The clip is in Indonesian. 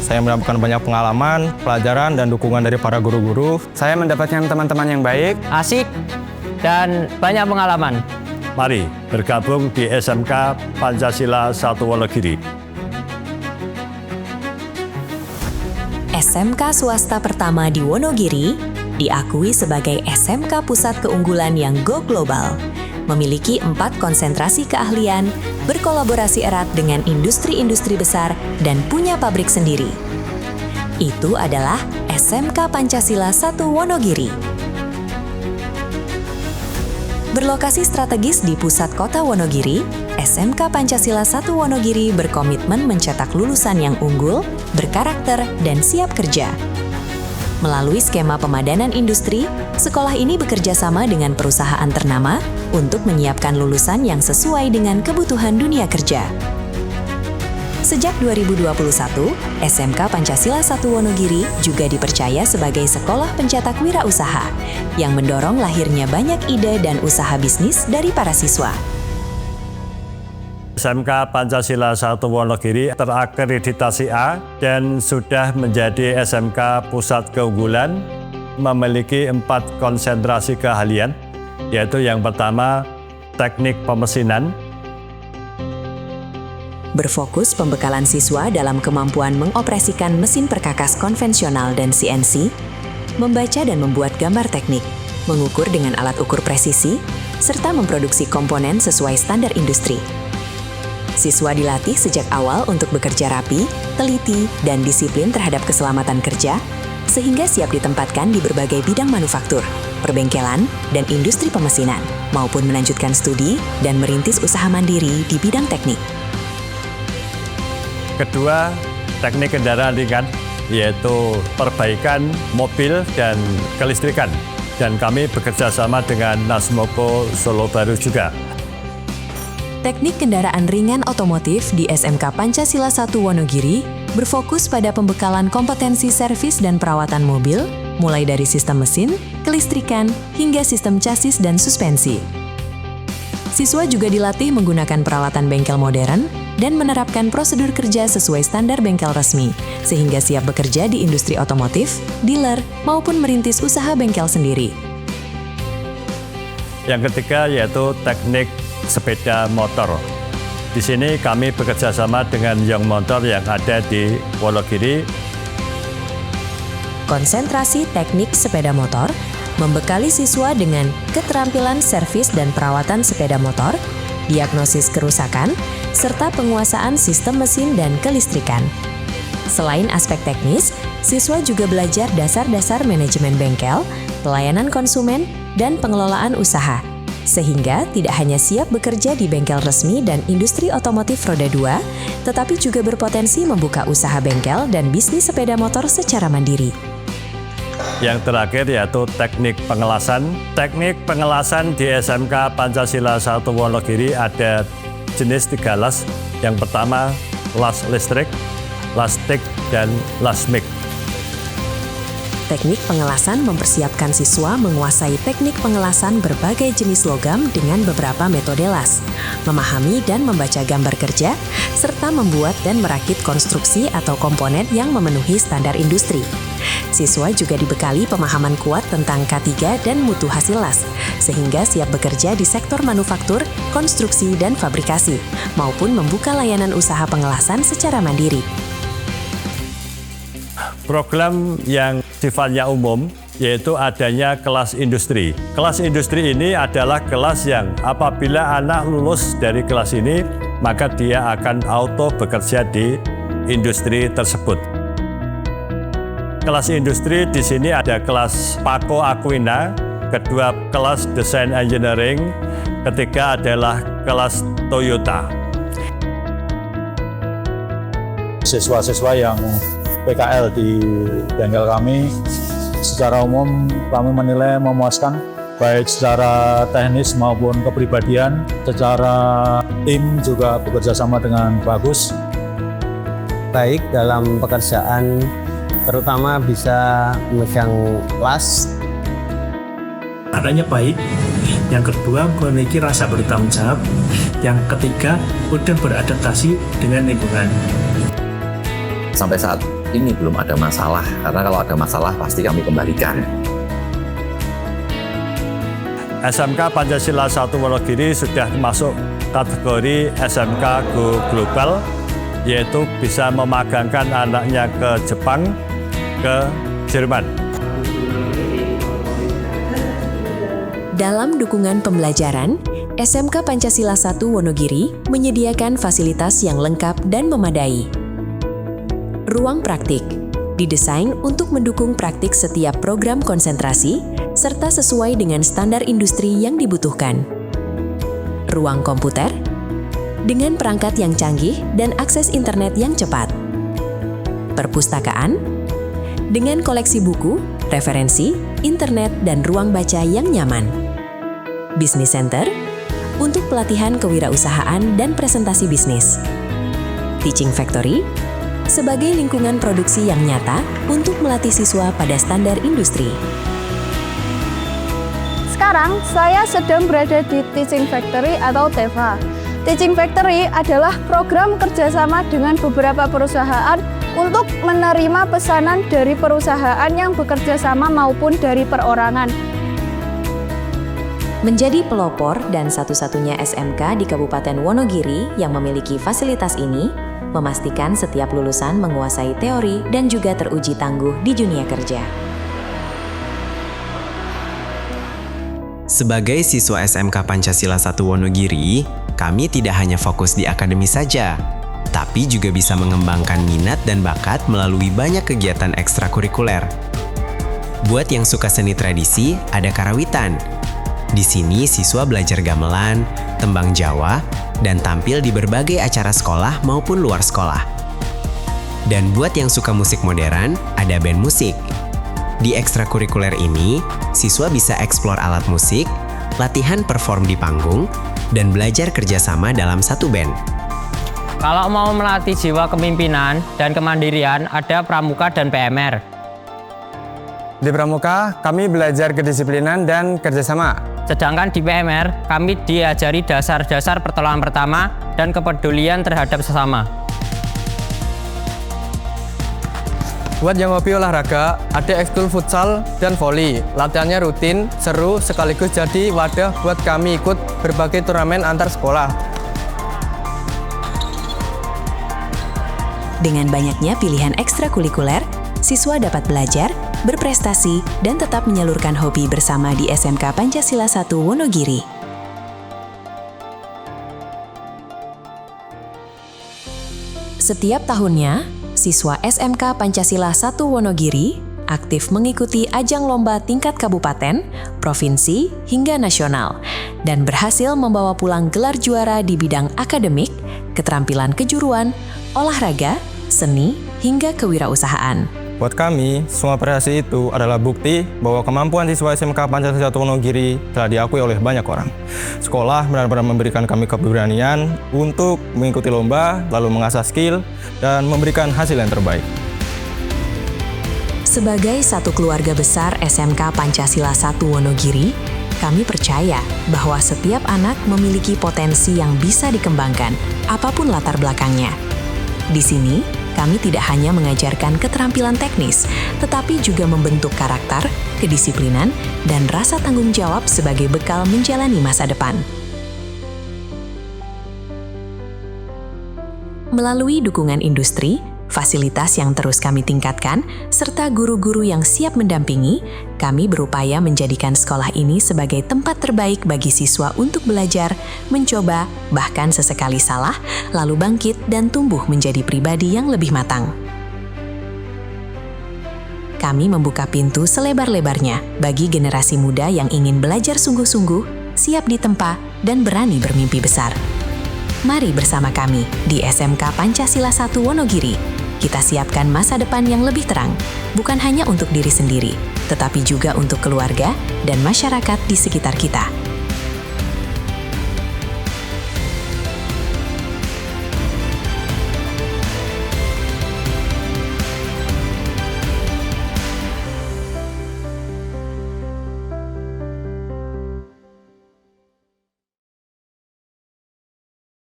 Saya mendapatkan banyak pengalaman, pelajaran, dan dukungan dari para guru-guru. Saya mendapatkan teman-teman yang baik, asik, dan banyak pengalaman. Mari bergabung di SMK Pancasila 1 Wonogiri. SMK swasta pertama di Wonogiri diakui sebagai SMK pusat keunggulan yang go global. Memiliki 4 konsentrasi keahlian, berkolaborasi erat dengan industri-industri besar, dan punya pabrik sendiri. Itu adalah SMK Pancasila 1 Wonogiri. Berlokasi strategis di pusat kota Wonogiri, SMK Pancasila 1 Wonogiri berkomitmen mencetak lulusan yang unggul, berkarakter, dan siap kerja. Melalui skema pemadanan industri, sekolah ini bekerja sama dengan perusahaan ternama untuk menyiapkan lulusan yang sesuai dengan kebutuhan dunia kerja. Sejak 2021, SMK Pancasila 1 Wonogiri juga dipercaya sebagai sekolah pencetak wirausaha yang mendorong lahirnya banyak ide dan usaha bisnis dari para siswa. SMK Pancasila 1 Wonogiri terakreditasi A dan sudah menjadi SMK Pusat Keunggulan, memiliki 4 konsentrasi keahlian, yaitu yang pertama, teknik pemesinan. Berfokus pembekalan siswa dalam kemampuan mengoperasikan mesin perkakas konvensional dan CNC, membaca dan membuat gambar teknik, mengukur dengan alat ukur presisi, serta memproduksi komponen sesuai standar industri. Siswa dilatih sejak awal untuk bekerja rapi, teliti, dan disiplin terhadap keselamatan kerja, sehingga siap ditempatkan di berbagai bidang manufaktur, perbengkelan, dan industri pemesinan, maupun melanjutkan studi dan merintis usaha mandiri di bidang teknik. Kedua, teknik kendaraan ringan, yaitu perbaikan mobil dan kelistrikan. Dan kami bekerja sama dengan Nasmoko Solo Baru juga. Teknik kendaraan ringan otomotif di SMK Pancasila 1 Wonogiri berfokus pada pembekalan kompetensi servis dan perawatan mobil, mulai dari sistem mesin, kelistrikan, hingga sistem chassis dan suspensi. Siswa juga dilatih menggunakan peralatan bengkel modern dan menerapkan prosedur kerja sesuai standar bengkel resmi, sehingga siap bekerja di industri otomotif, dealer, maupun merintis usaha bengkel sendiri. Yang ketiga yaitu teknik sepeda motor. Di sini kami bekerja sama dengan Young Motor yang ada di Wonogiri. Konsentrasi teknik sepeda motor membekali siswa dengan keterampilan servis dan perawatan sepeda motor, diagnosis kerusakan, serta penguasaan sistem mesin dan kelistrikan. Selain aspek teknis, siswa juga belajar dasar-dasar manajemen bengkel, pelayanan konsumen, dan pengelolaan usaha, sehingga tidak hanya siap bekerja di bengkel resmi dan industri otomotif roda 2, tetapi juga berpotensi membuka usaha bengkel dan bisnis sepeda motor secara mandiri. Yang terakhir yaitu teknik pengelasan. Teknik pengelasan di SMK Pancasila 1 Wonogiri ada jenis 3 las. Yang pertama, las listrik, las TIG, dan las MIG. Teknik pengelasan mempersiapkan siswa menguasai teknik pengelasan berbagai jenis logam dengan beberapa metode las, memahami dan membaca gambar kerja, serta membuat dan merakit konstruksi atau komponen yang memenuhi standar industri. Siswa juga dibekali pemahaman kuat tentang K3 dan mutu hasil las, sehingga siap bekerja di sektor manufaktur, konstruksi, dan fabrikasi, maupun membuka layanan usaha pengelasan secara mandiri. Program yang sifatnya umum yaitu adanya kelas industri. Kelas industri ini adalah kelas yang apabila anak lulus dari kelas ini, maka dia akan auto bekerja di industri tersebut. Kelas industri di sini ada kelas Paco Aquina, kedua kelas Desain Engineering, ketiga adalah kelas Toyota. Siswa-siswa yang PKL di bengkel kami secara umum kami menilai memuaskan, baik secara teknis maupun kepribadian. Secara tim juga bekerja sama dengan bagus. Baik dalam pekerjaan, terutama bisa memegang las. Adanya baik, yang kedua memiliki rasa bertanggung jawab, yang ketiga mudah beradaptasi dengan lingkungan. Sampai saat ini belum ada masalah, karena kalau ada masalah pasti kami kembalikan. SMK Pancasila 1 Wonogiri sudah masuk kategori SMK Go Global, yaitu bisa memagangkan anaknya ke Jepang, ke Jerman. Dalam dukungan pembelajaran, SMK Pancasila 1 Wonogiri menyediakan fasilitas yang lengkap dan memadai. Ruang praktik didesain untuk mendukung praktik setiap program konsentrasi serta sesuai dengan standar industri yang dibutuhkan. Ruang komputer dengan perangkat yang canggih dan akses internet yang cepat. Perpustakaan dengan koleksi buku, referensi, internet, dan ruang baca yang nyaman. Business Center untuk pelatihan kewirausahaan dan presentasi bisnis. Teaching Factory sebagai lingkungan produksi yang nyata untuk melatih siswa pada standar industri. Sekarang saya sedang berada di Teaching Factory atau TEFA. Teaching Factory adalah program kerjasama dengan beberapa perusahaan untuk menerima pesanan dari perusahaan yang bekerja sama maupun dari perorangan. Menjadi pelopor dan satu-satunya SMK di Kabupaten Wonogiri yang memiliki fasilitas ini, memastikan setiap lulusan menguasai teori dan juga teruji tangguh di dunia kerja. Sebagai siswa SMK Pancasila 1 Wonogiri, kami tidak hanya fokus di akademi saja, tapi juga bisa mengembangkan minat dan bakat melalui banyak kegiatan ekstrakurikuler. Buat yang suka seni tradisi, ada karawitan. Di sini siswa belajar gamelan, tembang Jawa, dan tampil di berbagai acara sekolah maupun luar sekolah. Dan buat yang suka musik modern, ada band musik. Di ekstrakurikuler ini, siswa bisa eksplor alat musik, latihan perform di panggung, dan belajar kerjasama dalam satu band. Kalau mau melatih jiwa kepemimpinan dan kemandirian, ada pramuka dan PMR. Di pramuka, kami belajar kedisiplinan dan kerjasama. Sedangkan di PMR, kami diajari dasar-dasar pertolongan pertama dan kepedulian terhadap sesama. Buat yang hobi olahraga, ada ekskul futsal dan voli. Latihannya rutin, seru, sekaligus jadi wadah buat kami ikut berbagai turnamen antar sekolah. Dengan banyaknya pilihan ekstrakurikuler, siswa dapat belajar, berprestasi, dan tetap menyalurkan hobi bersama di SMK Pancasila 1 Wonogiri. Setiap tahunnya, siswa SMK Pancasila 1 Wonogiri aktif mengikuti ajang lomba tingkat kabupaten, provinsi, hingga nasional, dan berhasil membawa pulang gelar juara di bidang akademik, keterampilan kejuruan, olahraga, seni, hingga kewirausahaan. Buat kami, semua prestasi itu adalah bukti bahwa kemampuan siswa SMK Pancasila 1 Wonogiri telah diakui oleh banyak orang. Sekolah benar-benar memberikan kami keberanian untuk mengikuti lomba, lalu mengasah skill, dan memberikan hasil yang terbaik. Sebagai satu keluarga besar SMK Pancasila 1 Wonogiri, kami percaya bahwa setiap anak memiliki potensi yang bisa dikembangkan, apapun latar belakangnya. Di sini, kami tidak hanya mengajarkan keterampilan teknis, tetapi juga membentuk karakter, kedisiplinan, dan rasa tanggung jawab sebagai bekal menjalani masa depan. Melalui dukungan industri, fasilitas yang terus kami tingkatkan, serta guru-guru yang siap mendampingi, kami berupaya menjadikan sekolah ini sebagai tempat terbaik bagi siswa untuk belajar, mencoba, bahkan sesekali salah, lalu bangkit dan tumbuh menjadi pribadi yang lebih matang. Kami membuka pintu selebar-lebarnya bagi generasi muda yang ingin belajar sungguh-sungguh, siap ditempa, dan berani bermimpi besar. Mari bersama kami di SMK Pancasila 1 Wonogiri. Kita siapkan masa depan yang lebih terang, bukan hanya untuk diri sendiri, tetapi juga untuk keluarga dan masyarakat di sekitar kita.